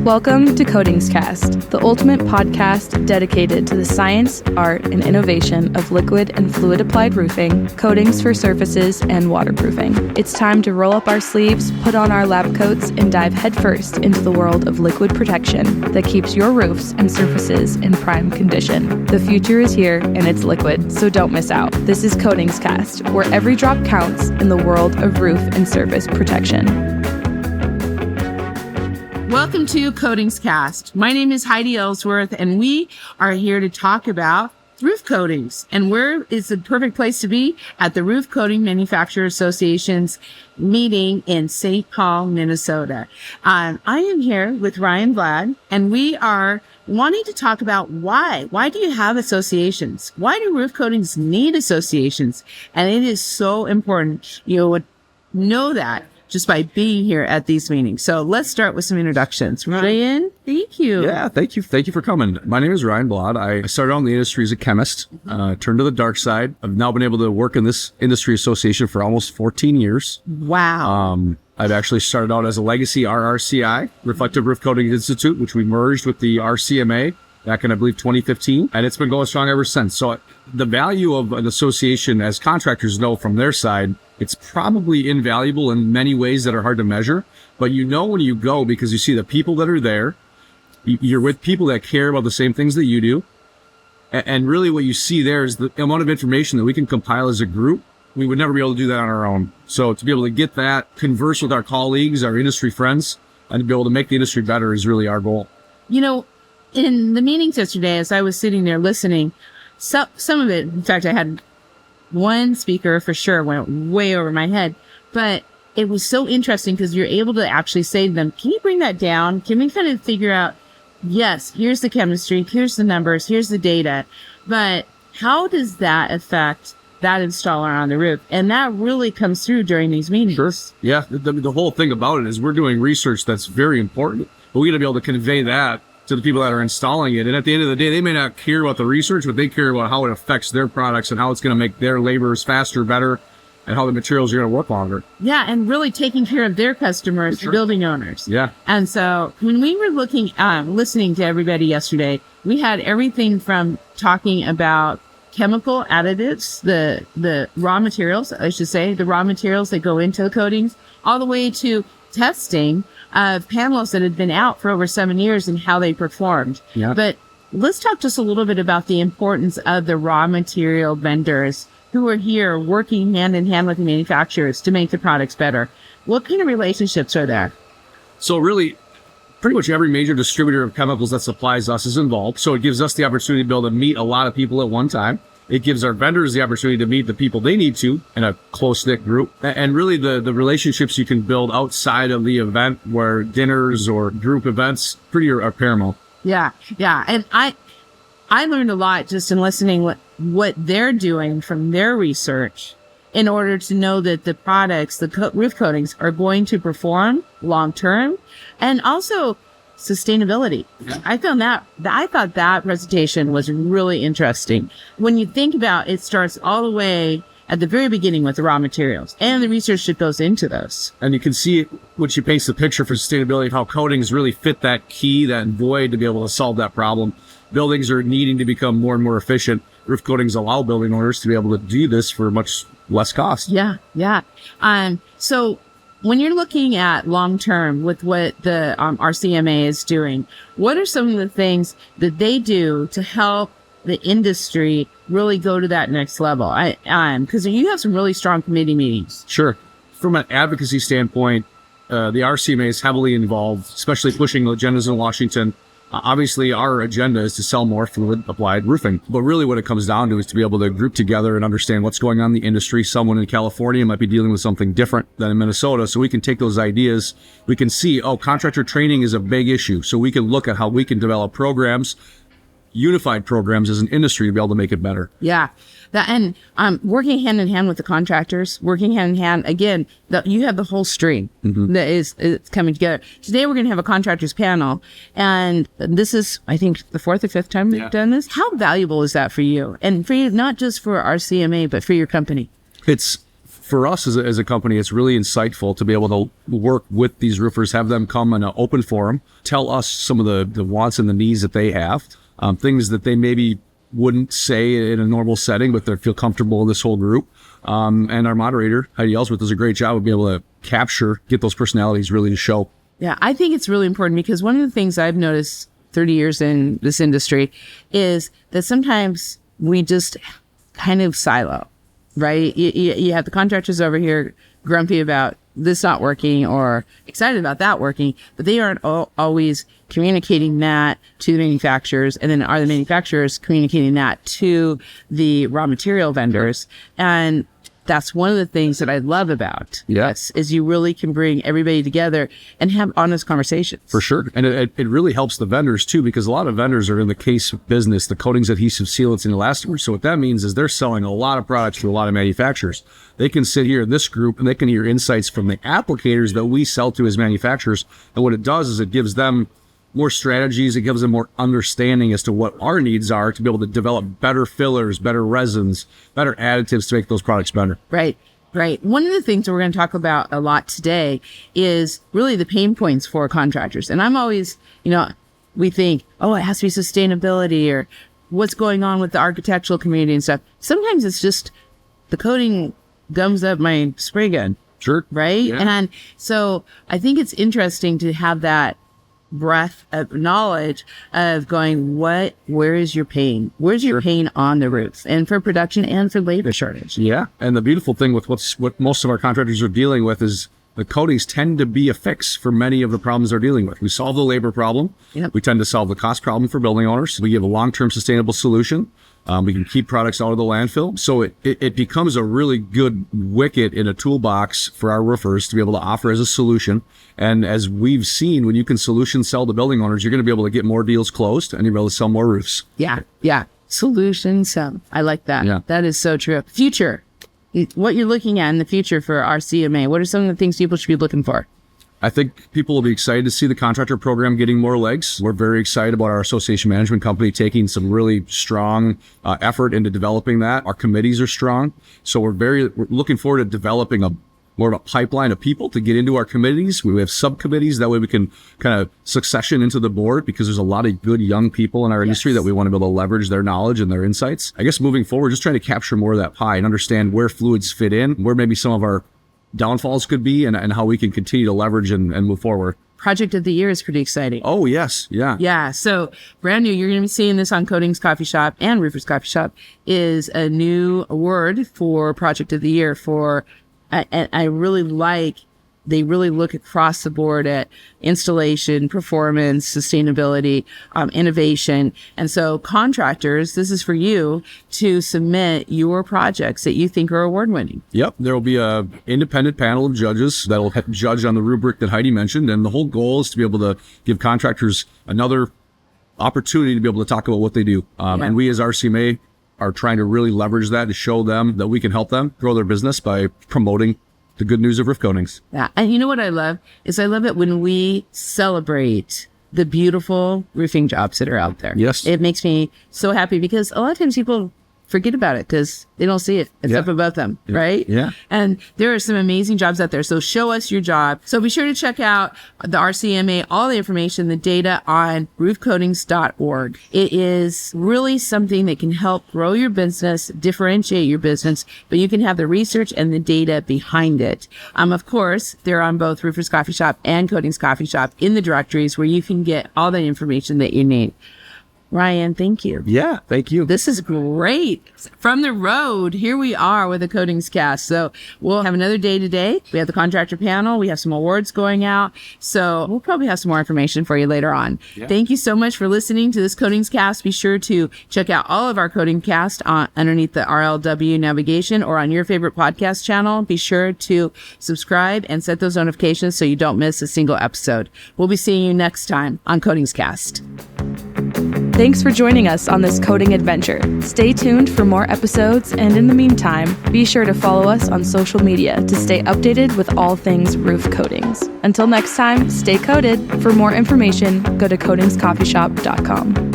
Welcome to CoatingsCast, the ultimate podcast dedicated to the science, art, and innovation of liquid and fluid applied roofing, coatings for surfaces, and waterproofing. It's time to roll up our sleeves, put on our lab coats, and dive headfirst into the world of liquid protection that keeps your roofs and surfaces in prime condition. The future is here, and it's liquid, so don't miss out. This is CoatingsCast, where every drop counts in the world of roof and surface protection. Welcome to CoatingsCast. My name is Heidi Ellsworth, and we are here to talk about roof coatings. And where is the perfect place to be? At the Roof Coating Manufacturer Association's meeting in St. Paul, Minnesota. I am here with Ryan Blad, and we are wanting to talk about why. Why do you have associations? Why do roof coatings need associations? And it is so important. You would know that just by being here at these meetings. So let's start with some introductions. Ryan, thank you. Yeah, thank you. Thank you for coming. My name is Ryan Blad. I started out in the industry as a chemist, turned to the dark side. I've now been able to work in this industry association for almost 14 years. Wow. I've actually started out as a legacy RRCI, Reflective Roof Coating Institute, which we merged with the RCMA back in, I believe, 2015. And it's been going strong ever since. So the value of an association, as contractors know from their side, it's probably invaluable in many ways that are hard to measure, but you know when you go because you see the people that are there, you're with people that care about the same things that you do, and really what you see there is the amount of information that we can compile as a group. We would never be able to do that on our own. So to be able to get that, converse with our colleagues, our industry friends, and to be able to make the industry better is really our goal. You know, in the meetings yesterday, as I was sitting there listening, some of it, in fact, I had one speaker for sure went way over my head, but it was so interesting because you're able to actually say to them, can you bring that down? Can we kind of figure out, yes, here's the chemistry, here's the numbers, here's the data, but how does that affect that installer on the roof? And that really comes through during these meetings. Sure. Yeah. The whole thing about it is we're doing research that's very important, but we got to be able to convey that to the people that are installing it. And at the end of the day, they may not care about the research, but they care about how it affects their products and how it's going to make their labors faster, better, and how the materials are going to work longer. Yeah, and really taking care of their customers, the building owners. Yeah. And so when we were listening to everybody yesterday, we had everything from talking about chemical additives, the raw materials, I should say, the raw materials that go into the coatings, all the way to testing of panels that had been out for over 7 years and how they performed. Yeah. But let's talk just a little bit about the importance of the raw material vendors who are here working hand in hand with the manufacturers to make the products better. What kind of relationships are there? So really, pretty much every major distributor of chemicals that supplies us is involved. So it gives us the opportunity to be able to meet a lot of people at one time. It gives our vendors the opportunity to meet the people they need to in a close-knit group. And really the relationships you can build outside of the event, where dinners or group events are paramount. Yeah. And I learned a lot just in listening what they're doing from their research in order to know that the products, the roof coatings, are going to perform long-term, and also sustainability. Yeah. I thought that presentation was really interesting. When you think about it, starts all the way at the very beginning with the raw materials and the research that goes into those. And you can see when she paints the picture for sustainability of how coatings really fit that key, that void to be able to solve that problem. Buildings are needing to become more and more efficient. Roof coatings allow building owners to be able to do this for much less cost. Yeah. So when you're looking at long-term with what the RCMA is doing, what are some of the things that they do to help the industry really go to that next level? Because you have some really strong committee meetings. Sure. From an advocacy standpoint, the RCMA is heavily involved, especially pushing agendas in Washington. Obviously, our agenda is to sell more fluid applied roofing. But really what it comes down to is to be able to group together and understand what's going on in the industry. Someone in California might be dealing with something different than in Minnesota. So we can take those ideas. We can see, contractor training is a big issue. So we can look at how we can develop programs, unified programs as an industry to be able to make it better. Yeah. And working hand in hand with the contractors, working hand in hand, again, you have the whole stream that is coming together. Today we're going to have a contractors panel, and this is, I think, the fourth or fifth time we've done this. How valuable is that for you? And for you, not just for RCMA, but for your company? It's for us as a company, it's really insightful to be able to work with these roofers, have them come in an open forum, tell us some of the wants and the needs that they have, things that they maybe wouldn't say in a normal setting, but they feel comfortable in this whole group. And our moderator, Heidi Ellsworth, does a great job of being able to get those personalities really to show. Yeah, I think it's really important because one of the things I've noticed 30 years in this industry is that sometimes we just kind of silo, right? You have the contractors over here grumpy about this not working or excited about that working, but they aren't always communicating that to the manufacturers. And then are the manufacturers communicating that to the raw material vendors? And that's one of the things that I love about this is you really can bring everybody together and have honest conversations. For sure. And it really helps the vendors too, because a lot of vendors are in the case business, the coatings, adhesive, sealants, and elastomers. So what that means is they're selling a lot of products to a lot of manufacturers. They can sit here in this group and they can hear insights from the applicators that we sell to as manufacturers. And what it does is it gives them more strategies. It gives them more understanding as to what our needs are to be able to develop better fillers, better resins, better additives to make those products better. Right. One of the things that we're going to talk about a lot today is really the pain points for contractors. And I'm always, we think, it has to be sustainability or what's going on with the architectural community and stuff. Sometimes it's just the coating gums up my spray gun. Sure. Right. Yeah. And so I think it's interesting to have that breadth of knowledge of going, where is your pain? Where's your pain on the roof? And for production and for labor shortage. Yeah. And the beautiful thing with what most of our contractors are dealing with is the coatings tend to be a fix for many of the problems they're dealing with. We solve the labor problem. Yep. We tend to solve the cost problem for building owners. We give a long-term sustainable solution. We can keep products out of the landfill. So it becomes a really good wicket in a toolbox for our roofers to be able to offer as a solution. And as we've seen, when you can solution sell to building owners, you're going to be able to get more deals closed and you're able to sell more roofs. Yeah. Solution sell. I like that. Yeah. That is so true. Future. What you're looking at in the future for RCMA, what are some of the things people should be looking for? I think people will be excited to see the contractor program getting more legs. We're very excited about our association management company taking some really strong effort into developing that. Our committees are strong. So we're looking forward to developing more of a pipeline of people to get into our committees. We have subcommittees. That way we can kind of succession into the board because there's a lot of good young people in our industry that we want to be able to leverage their knowledge and their insights. I guess moving forward, just trying to capture more of that pie and understand where fluids fit in, where maybe some of our downfalls could be and how we can continue to leverage and move forward. Project of the Year is pretty exciting. Oh, yes. Yeah. Yeah. So brand new, you're going to be seeing this on Coatings Coffee Shop and Roofers Coffee Shop is a new award for Project of the Year and I really they really look across the board at installation, performance, sustainability, innovation. And so contractors, this is for you to submit your projects that you think are award-winning. Yep. There will be a independent panel of judges that will judge on the rubric that Heidi mentioned. And the whole goal is to be able to give contractors another opportunity to be able to talk about what they do. And we as RCMA are trying to really leverage that to show them that we can help them grow their business by promoting the good news of roof coatings. Yeah. And you know what I love is I love it when we celebrate the beautiful roofing jobs that are out there. Yes. It makes me so happy because a lot of times people forget about it because they don't see it. It's up above them, right? Yeah. And there are some amazing jobs out there. So show us your job. So be sure to check out the RCMA, all the information, the data on roofcoatings.org. It is really something that can help grow your business, differentiate your business, but you can have the research and the data behind it. Of course, they're on both Roofers Coffee Shop and Coatings Coffee Shop in the directories where you can get all the information that you need. Ryan, thank you. Yeah, thank you. This is great. From the road, here we are with the CoatingsCast. So we'll have another day today. We have the contractor panel. We have some awards going out. So we'll probably have some more information for you later on. Yeah. Thank you so much for listening to this CoatingsCast. Be sure to check out all of our CoatingsCast underneath the RLW navigation or on your favorite podcast channel. Be sure to subscribe and set those notifications so you don't miss a single episode. We'll be seeing you next time on CoatingsCast. Thanks for joining us on this coating adventure. Stay tuned for more episodes, and in the meantime, be sure to follow us on social media to stay updated with all things roof coatings. Until next time, stay coated. For more information, go to coatingscoffeeshop.com.